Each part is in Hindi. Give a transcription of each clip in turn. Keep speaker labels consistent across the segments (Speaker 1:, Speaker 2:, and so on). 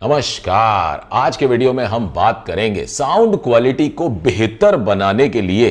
Speaker 1: नमस्कार। आज के वीडियो में हम बात करेंगे साउंड क्वालिटी को बेहतर बनाने के लिए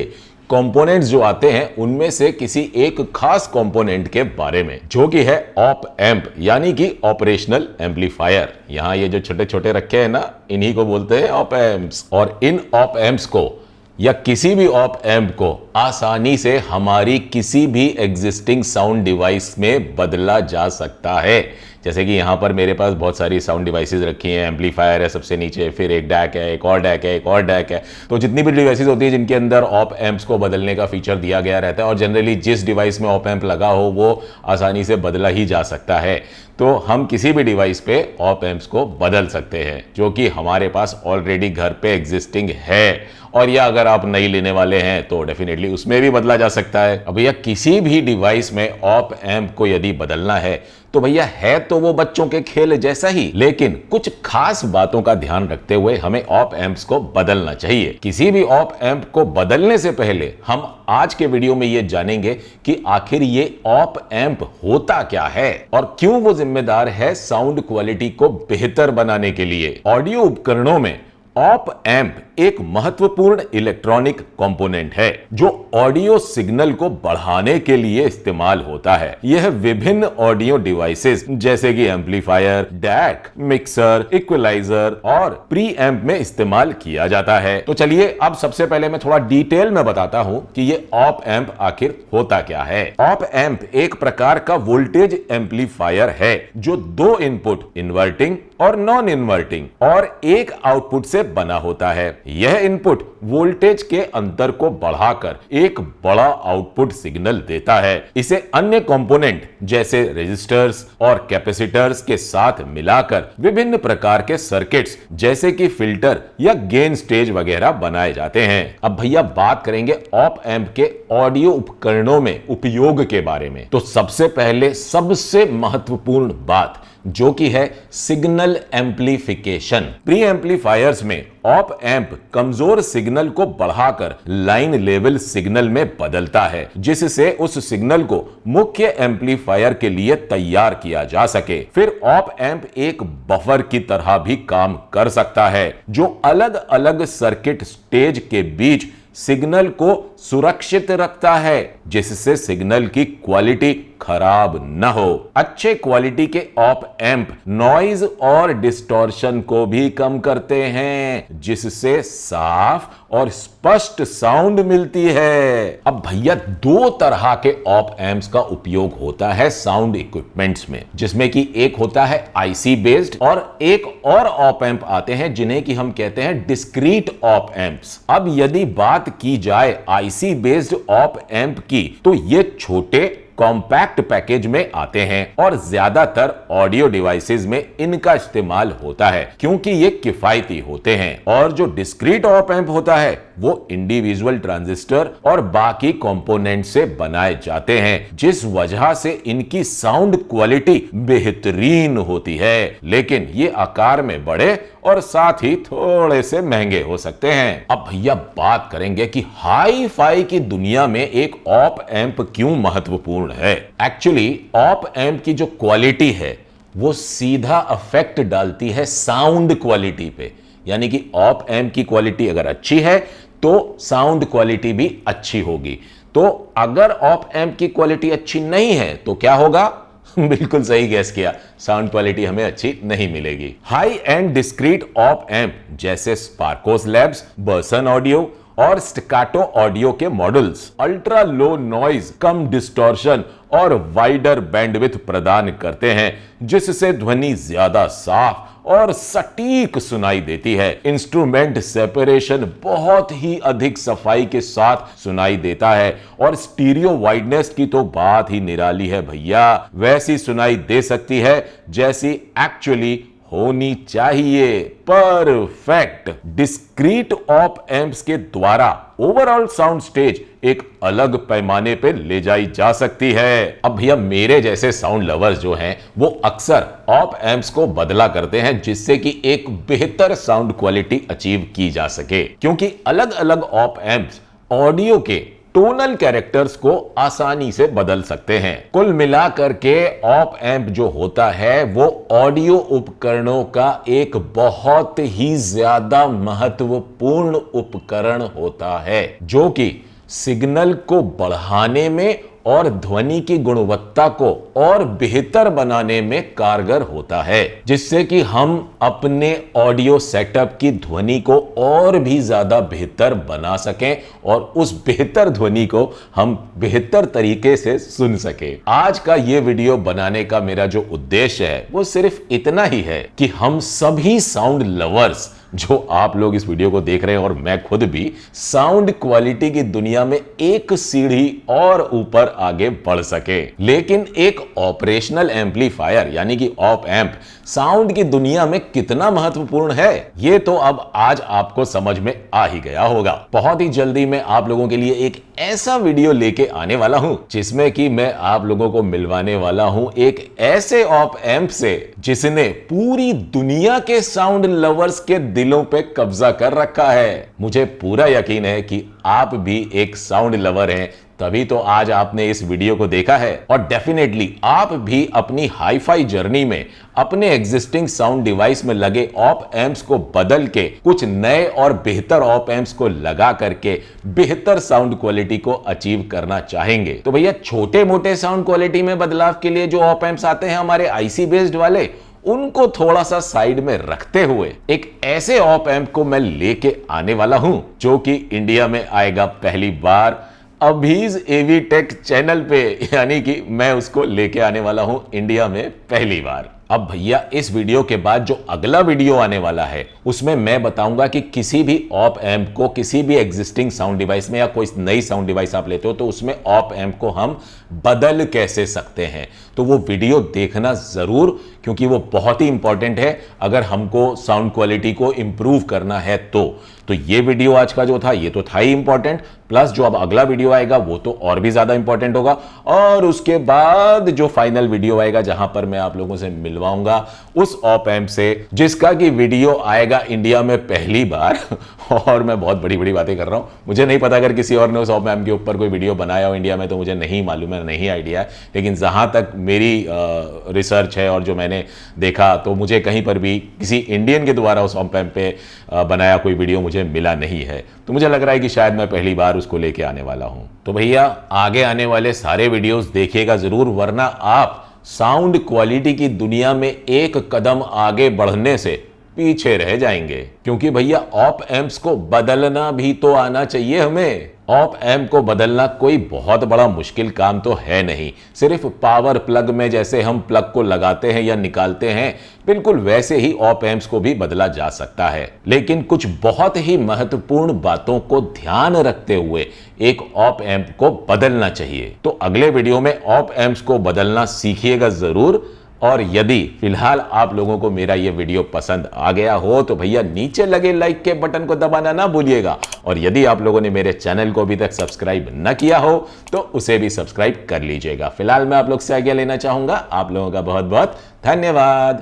Speaker 1: कंपोनेंट्स जो आते हैं उनमें से किसी एक खास कंपोनेंट के बारे में, जो कि है ऑप एम्प यानी कि ऑपरेशनल एम्पलीफायर। यहां ये जो छोटे छोटे रखे हैं ना, इन्हीं को बोलते हैं ऑप एम्प्स। और इन ऑप एम्प्स को या किसी भी ऑप एम्प को आसानी से हमारी किसी भी एग्जिस्टिंग साउंड डिवाइस में बदला जा सकता है। जैसे कि यहां पर मेरे पास बहुत सारी साउंड डिवाइसेस रखी हैं, एम्पलीफायर है सबसे नीचे, फिर एक डैक है, एक और डैक है, एक और डैक है। तो जितनी भी डिवाइसेस होती है जिनके अंदर ऑप एम्प्स को बदलने का फीचर दिया गया रहता है, और जनरली जिस डिवाइस में ऑप एम्प लगा हो वो आसानी से बदला ही जा सकता है। तो हम किसी भी डिवाइस पे ऑप एम्प्स को बदल सकते हैं, जो कि हमारे पास ऑलरेडी घर पे एग्जिस्टिंग है। और या अगर आप नई लेने वाले हैं तो डेफिनेटली उसमें भी बदला जा सकता है। अब भैया किसी भी डिवाइस में ऑप एम्प को यदि बदलना है तो भैया है तो वो बच्चों के खेल जैसा ही, लेकिन कुछ खास बातों का ध्यान रखते हुए हमें ऑप एम्प्स को बदलना चाहिए। किसी भी ऑप एम्प को बदलने से पहले हम आज के वीडियो में ये जानेंगे कि आखिर ये ऑप एम्प होता क्या है और क्यों वो जिम्मेदार है साउंड क्वालिटी को बेहतर बनाने के लिए। ऑडियो उपकरणों में ऑप एम्प एक महत्वपूर्ण इलेक्ट्रॉनिक कंपोनेंट है जो ऑडियो सिग्नल को बढ़ाने के लिए इस्तेमाल होता है। यह विभिन्न ऑडियो डिवाइसेस जैसे कि एम्पलीफायर, डैक, मिक्सर, इक्वलाइजर और प्री एम्प में इस्तेमाल किया जाता है। तो चलिए अब सबसे पहले मैं थोड़ा डिटेल में बताता हूं कि ये ऑप एम्प आखिर होता क्या है। ऑप एम्प एक प्रकार का वोल्टेज एम्पलीफायर है जो दो इनपुट, इन्वर्टिंग और नॉन इन्वर्टिंग, और एक आउटपुट से बना होता है। यह इनपुट वोल्टेज के अंतर को बढ़ाकर एक बड़ा आउटपुट सिग्नल देता है। इसे अन्य कंपोनेंट जैसे रेजिस्टर्स और कैपेसिटर्स के साथ मिलाकर विभिन्न प्रकार के सर्किट्स जैसे कि फिल्टर या गेन स्टेज वगैरह बनाए जाते हैं। अब भैया बात करेंगे ऑप एम्प के ऑडियो उपकरणों में उपयोग के बारे में। तो सबसे पहले सबसे महत्वपूर्ण बात जो कि है सिग्नल एम्पलीफिकेशन। प्री एम्पलीफायर्स में ऑप एम्प कमजोर सिग्नल को बढ़ाकर लाइन लेवल सिग्नल में बदलता है, जिससे उस सिग्नल को मुख्य एम्पलीफायर के लिए तैयार किया जा सके। फिर ऑप एम्प एक बफर की तरह भी काम कर सकता है जो अलग अलग सर्किट स्टेज के बीच सिग्नल को सुरक्षित रखता है, जिससे सिग्नल की क्वालिटी खराब न हो। अच्छे क्वालिटी के ऑप एम्प नॉइज और डिस्टॉर्शन को भी कम करते हैं, जिससे साफ और स्पष्ट साउंड मिलती है। अब भैया दो तरह के ऑप एम्प्स का उपयोग होता है साउंड इक्विपमेंट्स में, जिसमें कि एक होता है आईसी बेस्ड और एक और ऑप एम्प आते हैं जिन्हें कि हम कहते हैं डिस्क्रीट ऑप एम्प्स। अब यदि बात की जाए आईसी बेस्ड ऑप एम्प की, तो ये छोटे कॉम्पैक्ट पैकेज में आते हैं और ज्यादातर ऑडियो डिवाइसेस में इनका इस्तेमाल होता है क्योंकि ये किफायती होते हैं। और जो डिस्क्रीट ऑप एम्प होता है वो इंडिविजुअल ट्रांजिस्टर और बाकी कंपोनेंट से बनाए जाते हैं, जिस वजह से इनकी साउंड क्वालिटी बेहतरीन होती है, लेकिन ये आकार में बड़े और साथ ही थोड़े से महंगे हो सकते हैं। अब भैया बात करेंगे कि हाई फाई की दुनिया में एक ऑप एम्प क्यों महत्वपूर्ण है। एक्चुअली ऑप एम्प की जो क्वालिटी है वो सीधा इफेक्ट डालती है साउंड क्वालिटी पे, यानी कि ऑप एम्प की क्वालिटी अगर अच्छी है तो साउंड क्वालिटी भी अच्छी होगी। तो अगर ऑप एम्प की क्वालिटी अच्छी नहीं है तो क्या होगा? बिल्कुल सही गैस किया, साउंड क्वालिटी हमें अच्छी नहीं मिलेगी। High and discrete op amp जैसे स्पार्कोस लैब्स, बर्सन ऑडियो और स्टिकाटो ऑडियो के मॉडल्स अल्ट्रा लो नॉइज, कम डिस्टॉर्शन और वाइडर बैंडविड्थ प्रदान करते हैं, जिससे ध्वनि ज्यादा साफ और सटीक सुनाई देती है। इंस्ट्रूमेंट सेपरेशन बहुत ही अधिक सफाई के साथ सुनाई देता है और स्टीरियो वाइडनेस की तो बात ही निराली है भैया। वैसी सुनाई दे सकती है जैसी एक्चुअली होनी चाहिए, परफेक्ट। डिस्क्रीट ऑप एम्प्स के द्वारा ओवरऑल साउंड स्टेज एक अलग पैमाने पे ले जाई जा सकती है। अब भैया मेरे जैसे साउंड लवर्स जो हैं वो अक्सर ऑप एम्प्स को बदला करते हैं जिससे कि एक बेहतर साउंड क्वालिटी अचीव की जा सके, क्योंकि अलग अलग ऑप एम्प्स ऑडियो के टोनल कैरेक्टर्स को आसानी से बदल सकते हैं। कुल मिलाकर के ऑप एम्प जो होता है वो ऑडियो उपकरणों का एक बहुत ही ज्यादा महत्वपूर्ण उपकरण होता है, जो कि सिग्नल को बढ़ाने में और ध्वनि की गुणवत्ता को और बेहतर बनाने में कारगर होता है, जिससे कि हम अपने ऑडियो सेटअप की ध्वनि को और भी ज्यादा बेहतर बना सकें और उस बेहतर ध्वनि को हम बेहतर तरीके से सुन सकें। आज का ये वीडियो बनाने का मेरा जो उद्देश्य है वो सिर्फ इतना ही है कि हम सभी साउंड लवर्स जो आप लोग इस वीडियो को देख रहे हैं और मैं खुद भी साउंड क्वालिटी की दुनिया में एक सीढ़ी और ऊपर आगे बढ़ सके। लेकिन एक ऑपरेशनल एम्पलीफायर यानी कि ऑप एम्प साउंड की दुनिया में कितना महत्वपूर्ण है ये तो अब आज आपको समझ में आ ही गया होगा। बहुत ही जल्दी मैं आप लोगों के लिए एक ऐसा वीडियो लेके आने वाला हूं जिसमें कि मैं आप लोगों को मिलवाने वाला हूं एक ऐसे ऑप एम्प से जिसने पूरी दुनिया के साउंड लवर्स के दिलों पे कब्जा कर रखा है। मुझे पूरा यकीन है कि आप भी एक साउंड लवर हैं, तभी तो आज आपने इस वीडियो को देखा है और डेफिनेटली आप भी अपनी हाईफाई जर्नी में अपने एग्जिस्टिंग साउंड डिवाइस में लगे ऑप एम्प्स को बदल के कुछ नए और बेहतर ऑप एम्प्स को लगा करके बेहतर साउंड क्वालिटी को अचीव करना चाहेंगे। तो भैया छोटे मोटे साउंड क्वालिटी में बदलाव के लिए जो ऑप एम्प्स आते हैं हमारे आईसी बेस्ड वाले, उनको थोड़ा सा साइड में रखते हुए एक ऐसे ऑप एम्प को मैं लेके आने वाला हूं जो कि इंडिया में आएगा पहली बार अभीज एवी टेक चैनल पे, यानी कि मैं उसको लेके आने वाला हूं इंडिया में पहली बार। अब भैया इस वीडियो के बाद जो अगला वीडियो आने वाला है उसमें मैं बताऊंगा कि किसी भी ऑप एम्प को किसी भी एग्जिस्टिंग साउंड डिवाइस में या कोई नई साउंड डिवाइस आप लेते हो तो उसमें ऑप एम्प को हम बदल कैसे सकते हैं। तो वो वीडियो देखना जरूर, क्योंकि वो बहुत ही इंपॉर्टेंट है अगर हमको साउंड क्वालिटी को इंप्रूव करना है तो ये वीडियो आज का जो था ये तो था ही इंपॉर्टेंट, प्लस जो अब अगला वीडियो आएगा वो तो और भी ज्यादा इंपॉर्टेंट होगा। और उसके बाद जो फाइनल वीडियो आएगा जहां पर मैं आप लोगों से मिलवाऊंगा उस ऑप एम्प से जिसका कि वीडियो आएगा इंडिया में पहली बार। और मैं बहुत बड़ी बड़ी बातें कर रहा हूं, मुझे नहीं पता अगर किसी और ने उस ऑप एम्प के ऊपर कोई वीडियो बनाया हो इंडिया में तो मुझे नहीं मालूम है, नहीं आइडिया है। लेकिन जहां तक मेरी रिसर्च है और जो मैंने देखा तो मुझे कहीं पर भी किसी इंडियन के द्वारा उस ऑप एम्प पे बनाया कोई वीडियो मुझे मिला नहीं है। तो मुझे लग रहा है कि शायद मैं पहली बार उसको लेके आने वाला हूं। तो भैया आगे आने वाले सारे वीडियोस देखिएगा जरूर, वरना आप साउंड क्वालिटी की दुनिया में एक कदम आगे बढ़ने से पीछे रह जाएंगे। क्योंकि भैया ऑप एम्प्स को बदलना भी तो आना चाहिए हमें। ऑप एम्प को बदलना कोई बहुत बड़ा मुश्किल काम तो है नहीं, सिर्फ पावर प्लग में जैसे हम प्लग को लगाते हैं या निकालते हैं बिल्कुल वैसे ही ऑप एम्प्स को भी बदला जा सकता है। लेकिन कुछ बहुत ही महत्वपूर्ण बातों को ध्यान रखते हुए एक ऑप एम्प को बदलना चाहिए। तो अगले वीडियो में ऑप एम्प्स को बदलना सीखिएगा जरूर। और यदि फिलहाल आप लोगों को मेरा ये वीडियो पसंद आ गया हो तो भैया नीचे लगे लाइक के बटन को दबाना ना भूलिएगा। और यदि आप लोगों ने मेरे चैनल को अभी तक सब्सक्राइब न किया हो तो उसे भी सब्सक्राइब कर लीजिएगा। फिलहाल मैं आप लोग से आज्ञा लेना चाहूंगा। आप लोगों का बहुत बहुत धन्यवाद।